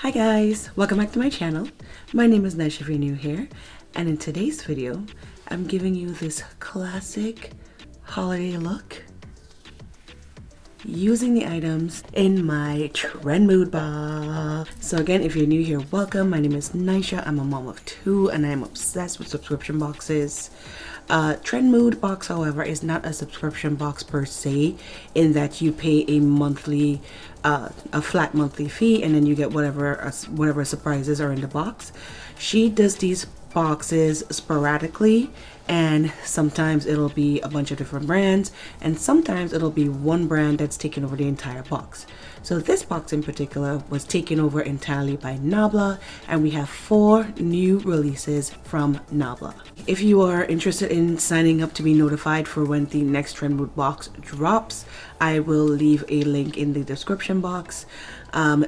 Hi guys, welcome back to my channel. My name is Naisha if you're new here, and in today's video I'm giving you this classic holiday look using the items in my Trendmood Box. So again, if you're new here, welcome. My name is Naisha. I'm a mom of two and I'm obsessed with subscription boxes. Trendmood Box, however, is not a subscription box per se, in that you pay a monthly a flat monthly fee and then you get whatever surprises are in the box. She does these boxes sporadically, and sometimes it'll be a bunch of different brands and sometimes it'll be one brand that's taken over the entire box. So this box in particular was taken over entirely by Nabla, and we have 4 new releases from Nabla. If you are interested in signing up to be notified for when the next Trendmood Box drops, I will leave a link in the description box.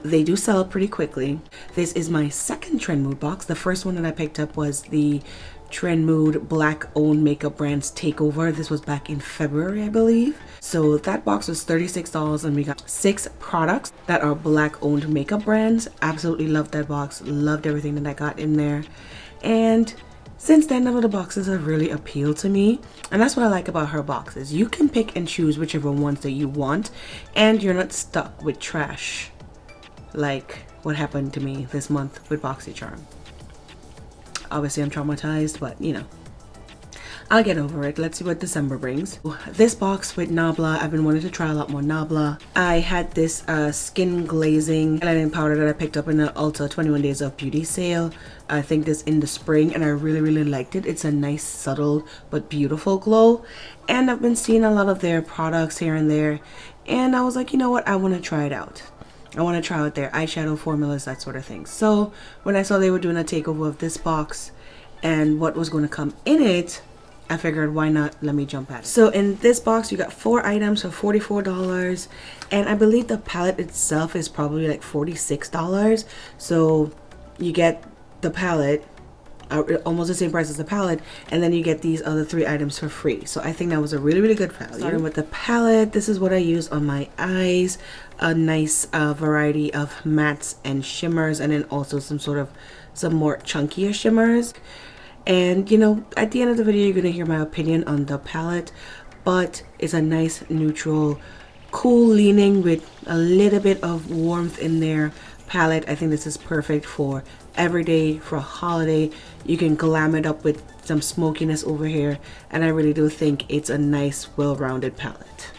They do sell pretty quickly. This is my second Trendmood Box. The first one that I picked up was the Trendmood Black owned makeup brands takeover. This was back in February, I believe. So that box was $36 and we got 6 products that are Black owned makeup brands. Absolutely loved that box, loved everything that I got in there. And since then, none of the boxes have really appealed to me, and that's what I like about her boxes. You can pick and choose whichever ones that you want, and you're not stuck with trash like what happened to me this month with BoxyCharm. Obviously I'm traumatized, but you know, I'll get over it. Let's see what December brings. This box with Nabla, I've been wanting to try a lot more Nabla. I had this skin glazing highlighting powder that I picked up in the Ulta 21 Days of Beauty sale. I think this in the spring, and I really liked it. It's a nice, subtle, but beautiful glow. And I've been seeing a lot of their products here and there, and I was like, you know what, I want to try it out. I want to try out their eyeshadow formulas, that sort of thing. So when I saw they were doing a takeover of this box and what was going to come in it, I figured, why not, let me jump at it. So in this box you got 4 items for $44, and I believe the palette itself is probably like $46. So you get the palette almost the same price as the palette, and then you get these other 3 items for free. So I think that was a really good value. Starting with the palette, this is what I use on my eyes. A nice variety of mattes and shimmers, and then also some more chunkier shimmers. And you know, at the end of the video you're gonna hear my opinion on the palette, but it's a nice neutral, cool leaning with a little bit of warmth in there palette. I think this is perfect for everyday, for a holiday. You can glam it up with some smokiness over here, and I really do think it's a nice, well-rounded palette.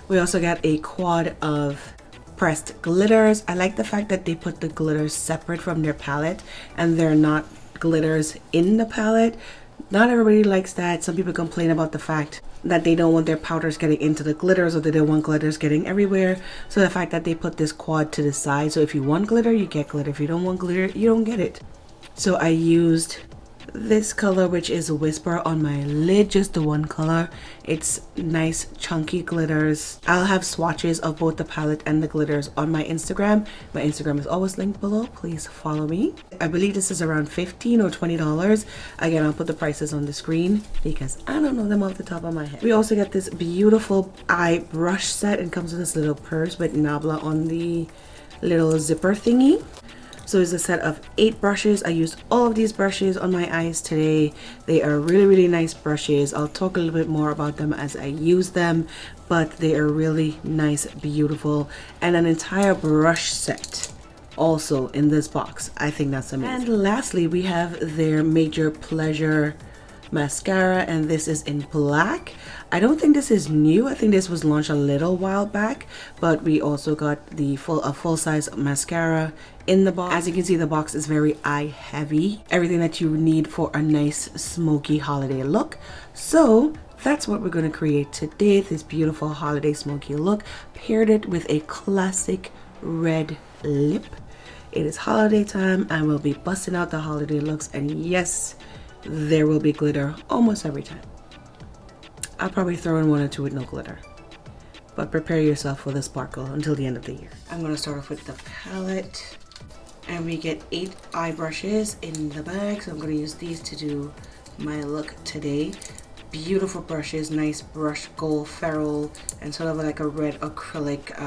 We also got a quad of pressed glitters. I like the fact that they put the glitters separate from their palette and they're not glitters in the palette. Not everybody likes that. Some people complain about the fact that they don't want their powders getting into the glitters, or they don't want glitters getting everywhere. So the fact that they put this quad to the side, so if you want glitter, you get glitter. If you don't want glitter, you don't get it. So I used this color, which is Whisper, on my lid, just the one color. It's nice chunky glitters. I'll have swatches of both the palette and the glitters on my Instagram. My Instagram is always linked below. Please follow me. I believe this is around $15 or $20. Again, I'll put the prices on the screen because I don't know them off the top of my head. We also get this beautiful eye brush set, and comes with this little purse with Nabla on the little zipper thingy. So it's a set of 8 brushes. I used all of these brushes on my eyes today. They are really nice brushes. I'll talk a little bit more about them as I use them, but they are really nice, beautiful, and an entire brush set also in this box. I think that's amazing. And lastly, we have their Major Pleasure mascara, and this is in black. I don't think this is new. I think this was launched a little while back, but we also got the full-size mascara in the box. As you can see, the box is very eye heavy. Everything that you need for a nice smoky holiday look. So that's what we're going to create today, this beautiful holiday smoky look. Paired it with a classic red lip. It is holiday time and we'll be busting out the holiday looks, and yes, there will be glitter almost every time. I'll probably throw in 1 or 2 with no glitter, but prepare yourself for the sparkle until the end of the year. I'm going to start off with the palette, and we get 8 eye brushes in the bag, so I'm going to use these to do my look today. Beautiful brushes, nice brush gold ferrule, and sort of like a red acrylic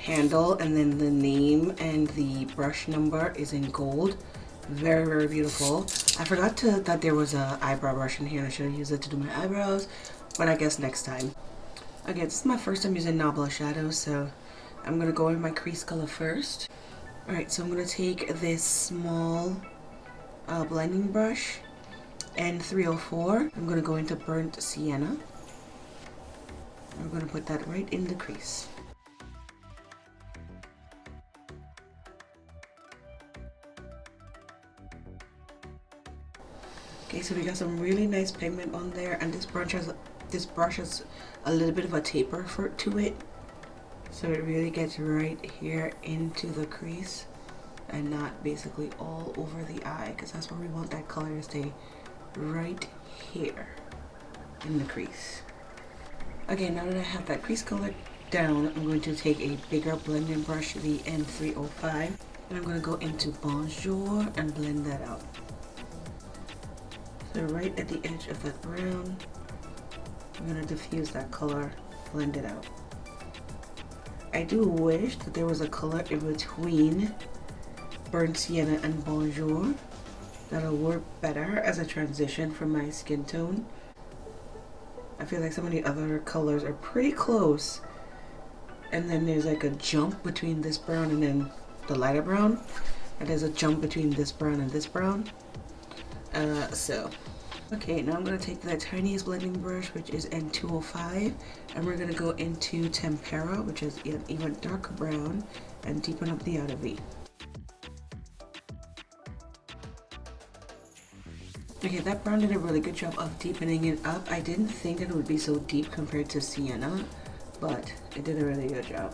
handle, and then the name and the brush number is in gold. Very, very beautiful. I forgot that there was a eyebrow brush in here. I should have used it to do my eyebrows, but I guess next time. Okay, this is my first time using Nabla shadows, so I'm gonna go in my crease color first. Alright, so I'm gonna take this small blending brush, N304. I'm gonna go into burnt sienna. I'm gonna put that right in the crease. Okay, so we got some really nice pigment on there, and this brush has a little bit of a taper to it, so it really gets right here into the crease and not basically all over the eye, because that's where we want that color to stay, right here in the crease. Okay, now that I have that crease color down, I'm going to take a bigger blending brush, the N305, and I'm going to go into Bonjour and blend that out. So right at the edge of that brown, I'm going to diffuse that color, blend it out. I do wish that there was a color in between burnt sienna and Bonjour that'll work better as a transition from my skin tone. I feel like some of the other colors are pretty close, and then there's like a jump between this brown and then the lighter brown, and there's a jump between this brown and this brown. Okay, now I'm going to take the tiniest blending brush, which is N205, and we're going to go into Tempera, which is an even darker brown, and deepen up the outer V. Okay, that brown did a really good job of deepening it up. I didn't think that it would be so deep compared to sienna, but it did a really good job.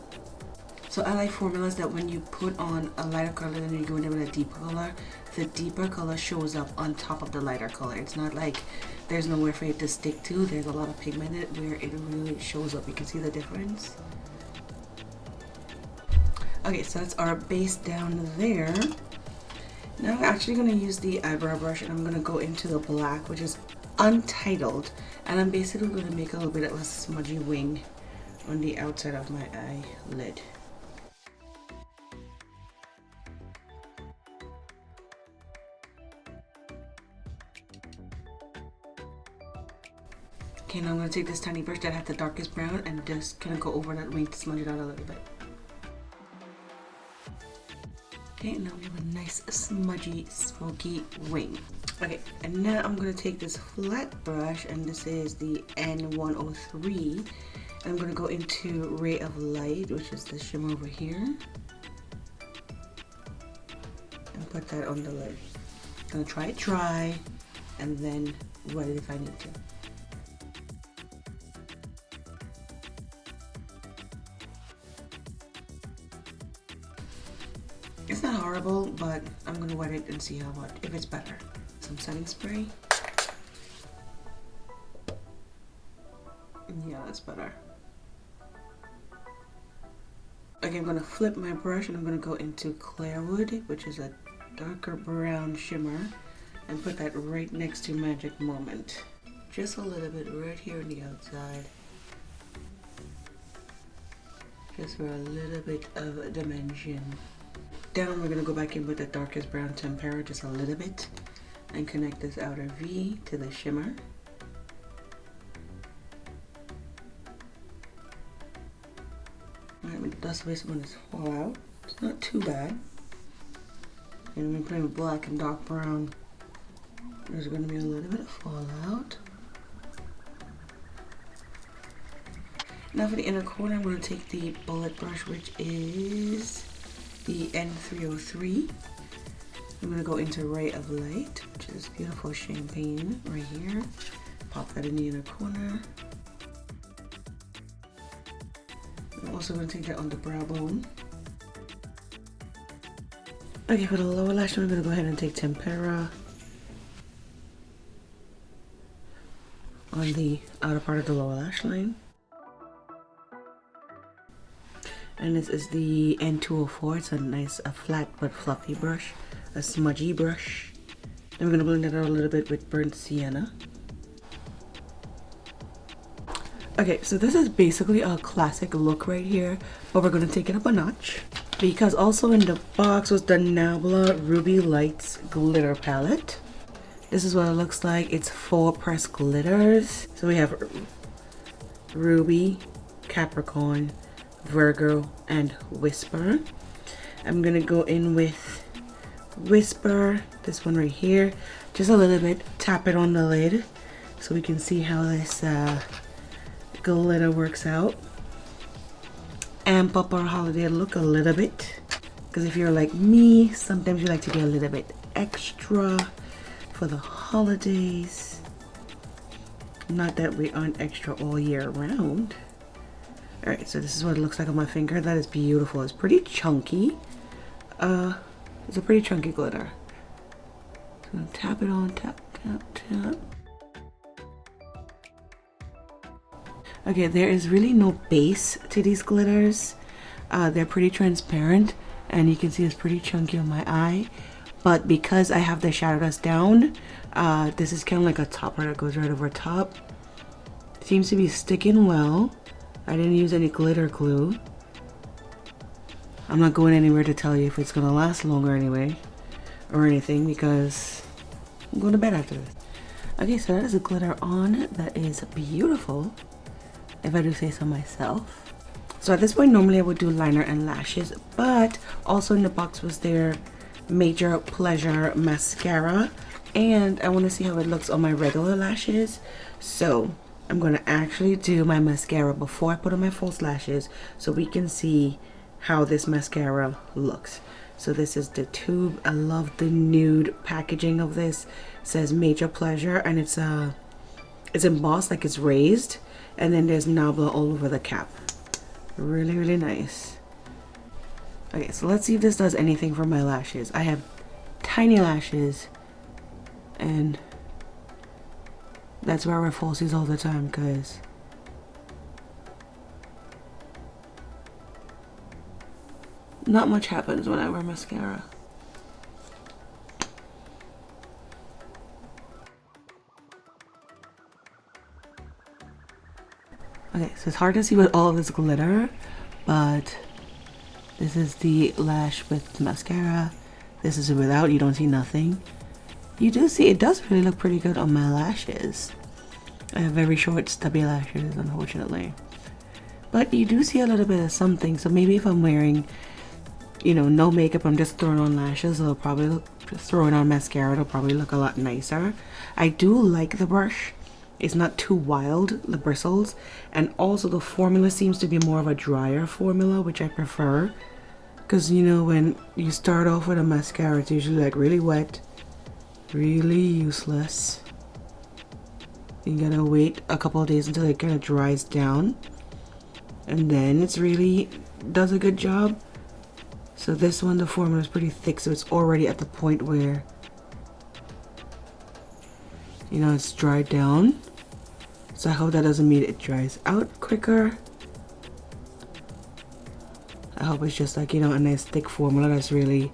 So I like formulas that when you put on a lighter color and you go in with a deeper color, the deeper color shows up on top of the lighter color. It's not like there's nowhere for it to stick to. There's a lot of pigment in it where it really shows up. You can see the difference. Okay, so that's our base down there. Now I'm actually going to use the eyebrow brush, and I'm going to go into the black, which is Untitled, and I'm basically going to make a little bit of a smudgy wing on the outside of my eyelid. Okay, now I'm going to take this tiny brush that had the darkest brown and just kind of go over that wing to smudge it out a little bit. Okay, now we have a nice smudgy, smoky wing. Okay, and now I'm going to take this flat brush, and this is the N103, and I'm going to go into Ray of Light, which is the shimmer over here, and put that on the lid. I'm going to try it dry, and then wet it if I need to. It's not horrible, but I'm gonna wet it and see if it's better. Some setting spray. Yeah, that's better. Okay, I'm gonna flip my brush and I'm gonna go into Clairwood, which is a darker brown shimmer, and put that right next to Magic Moment. Just a little bit right here on the outside. Just for a little bit of dimension. Down, we're going to go back in with the darkest brown Tempera just a little bit and connect this outer V to the shimmer. Alright, with the dust base, I'm going to fall out. It's not too bad. And when playing with black and dark brown, there's going to be a little bit of fallout. Now for the inner corner, I'm going to take the bullet brush, which is the N303. I'm going to go into Ray of Light, which is beautiful champagne right here. Pop that in the inner corner. I'm also going to take that on the brow bone. Okay, for the lower lash, I'm going to go ahead and take Tempera on the outer part of the lower lash line. And this is the N204. It's a nice, flat but fluffy brush, a smudgy brush. Then we're going to blend that out a little bit with burnt sienna. Okay, so this is basically a classic look right here, but we're gonna take it up a notch because also in the box was the Nabla Ruby Lights glitter palette. This is what it looks like. It's 4 pressed glitters. So we have Ruby, Capricorn, Virgo, and Whisper. I'm gonna go in with Whisper, this one right here, just a little bit, tap it on the lid so we can see how this glitter works out. Amp up our holiday look a little bit, because if you're like me, sometimes you like to get a little bit extra for the holidays. Not that we aren't extra all year round. Alright, so this is what it looks like on my finger. That is beautiful. It's pretty chunky. It's a pretty chunky glitter. So I'm gonna tap it on, tap, tap, tap. Okay, there is really no base to these glitters. They're pretty transparent, and you can see it's pretty chunky on my eye. But because I have the shadow dust down, this is kind of like a topper that goes right over top. Seems to be sticking well. I didn't use any glitter glue. I'm not going anywhere to tell you if it's gonna last longer anyway, or anything, because I'm going to bed after this. Okay, so that is a glitter on. That is beautiful, if I do say so myself. So at this point, normally I would do liner and lashes, but also in the box was their Major Pleasure mascara, and I want to see how it looks on my regular lashes. So I'm going to actually do my mascara before I put on my false lashes so we can see how this mascara looks. So this is the tube. I love the nude packaging of this. It says Major Pleasure, and it's embossed, like it's raised, and then there's Nabla all over the cap. Really, really nice. Okay, so let's see if this does anything for my lashes. I have tiny lashes, and that's why I wear falsies all the time, because not much happens when I wear mascara. Okay, so it's hard to see with all of this glitter, but this is the lash with the mascara. This is without, you don't see nothing. You do see, it does really look pretty good on my lashes. I have very short, stubby lashes, unfortunately. But you do see a little bit of something, so maybe if I'm wearing, you know, no makeup, I'm just throwing on lashes, it'll probably look, just throwing on mascara, it'll probably look a lot nicer. I do like the brush. It's not too wild, the bristles, and also the formula seems to be more of a drier formula, which I prefer, because you know, when you start off with a mascara, it's usually like really wet, really useless. You gotta wait a couple of days until it kind of dries down, and then it's really does a good job. So this one, the formula is pretty thick, so it's already at the point where, you know, it's dried down. So I hope that doesn't mean it dries out quicker. I hope it's just like, you know, a nice thick formula that's really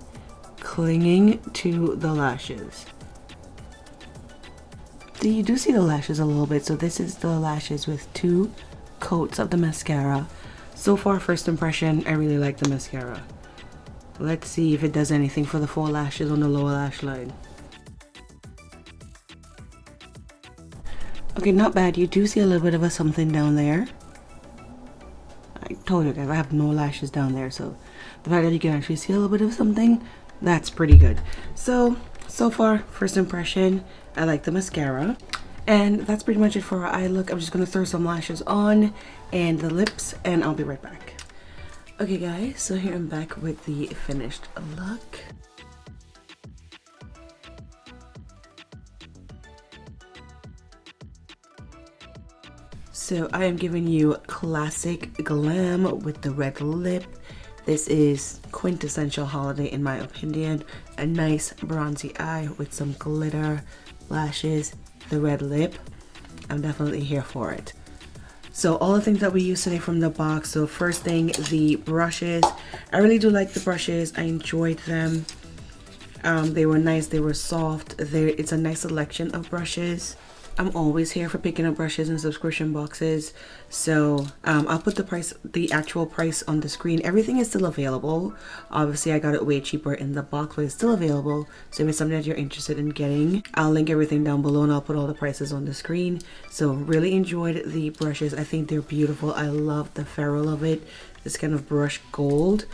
clinging to the lashes. So you do see the lashes a little bit. So this is the lashes with 2 coats of the mascara. So far, first impression, I really like the mascara. Let's see if it does anything for the 4 lashes on the lower lash line. Okay, not bad. You do see a little bit of a something down there. I told you guys, I have no lashes down there, so the fact that you can actually see a little bit of something, that's pretty good. So far, first impression, I like the mascara. And that's pretty much it for our eye look. I'm just going to throw some lashes on and the lips, and I'll be right back. Okay guys, so here I'm back with the finished look. So I am giving you classic glam with the red lip. This is quintessential holiday in my opinion. A nice bronzy eye with some glitter, lashes, the red lip. I'm definitely here for it. So all the things that we used today from the box. So first thing, the brushes. I really do like the brushes. I enjoyed them. They were nice, they were soft. It's a nice selection of brushes. I'm always here for picking up brushes and subscription boxes. So I'll put the actual price on the screen. Everything is still available. Obviously I got it way cheaper in the box, but it's still available. So if it's something that you're interested in getting, I'll link everything down below and I'll put all the prices on the screen. So really enjoyed the brushes. I think they're beautiful. I love the ferrule of it. This kind of brush gold.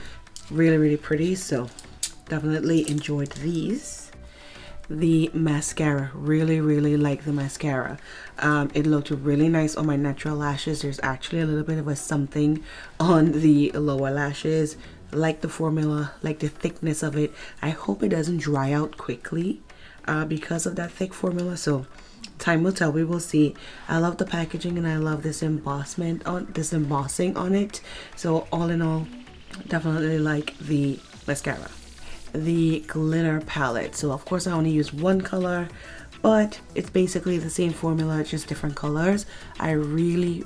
Really, really pretty. So definitely enjoyed these. The mascara, really like the mascara. It looked really nice on my natural lashes. There's actually a little bit of a something on the lower lashes. Like the formula, like the thickness of it. I hope it doesn't dry out quickly because of that thick formula. So time will tell, we will see. I love the packaging and I love this embossing on it. So all in all, definitely like the mascara. The glitter palette, so of course I only use one color, but it's basically the same formula, just different colors. I really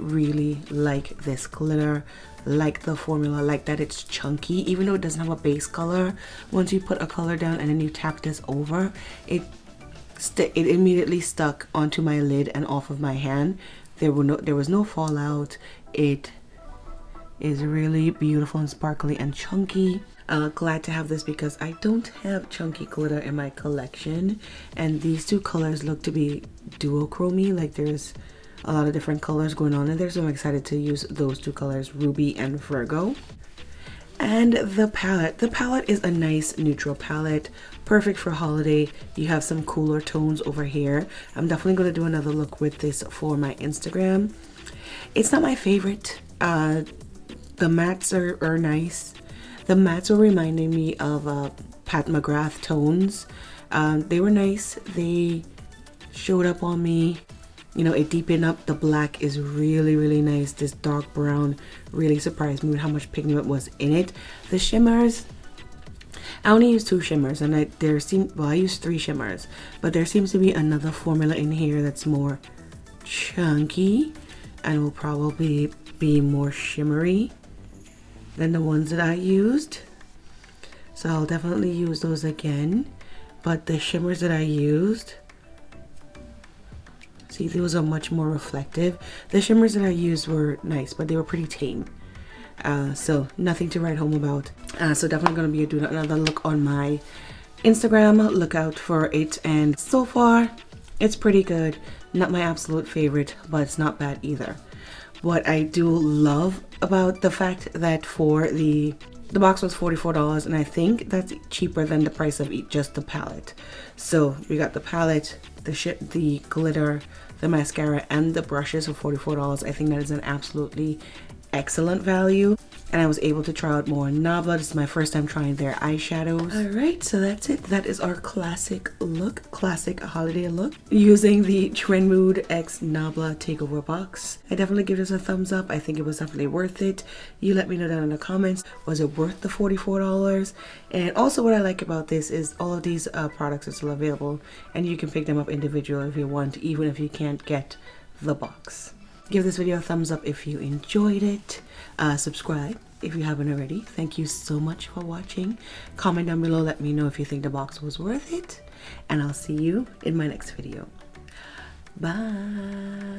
like this glitter, like the formula, like that it's chunky, even though it doesn't have a base color. Once you put a color down and then you tap this over, it immediately stuck onto my lid and off of my hand. There was no fallout. It is really beautiful and sparkly and chunky. Glad to have this because I don't have chunky glitter in my collection, and these two colors look to be duochromy, like there's a lot of different colors going on in there, so I'm excited to use those two colors, Ruby and Virgo. And the palette is a nice neutral palette, perfect for holiday. You have some cooler tones over here. I'm definitely going to do another look with this for my Instagram. It's not my favorite. The mattes are nice. The mattes were reminding me of Pat McGrath tones. They were nice. They showed up on me. You know, it deepened up. The black is really nice. This dark brown really surprised me with how much pigment was in it. The shimmers, I only use 2 shimmers, and I use 3 shimmers, but there seems to be another formula in here that's more chunky and will probably be more shimmery than the ones that I used. So I'll definitely use those again. But the shimmers that I used, see, those are much more reflective. The shimmers that I used were nice, but they were pretty tame. So nothing to write home about. So definitely going to be doing another look on my Instagram. Look out for it. And so far, it's pretty good. Not my absolute favorite, but it's not bad either. What I do love about the fact that for the box was $44, and I think that's cheaper than the price of just the palette. So we got the palette, the glitter, the mascara, and the brushes for $44. I think that is an absolutely excellent value. And I was able to try out more Nabla. This is my first time trying their eyeshadows. Alright, so that's it. That is our classic look, classic holiday look, using the Trendmood X Nabla Takeover box. I definitely give this a thumbs up. I think it was definitely worth it. You let me know down in the comments, was it worth the $44? And also what I like about this is all of these products are still available, and you can pick them up individually if you want, even if you can't get the box. Give this video a thumbs up if you enjoyed it. Subscribe if you haven't already. Thank you so much for watching. Comment down below, let me know if you think the box was worth it. And I'll see you in my next video. Bye.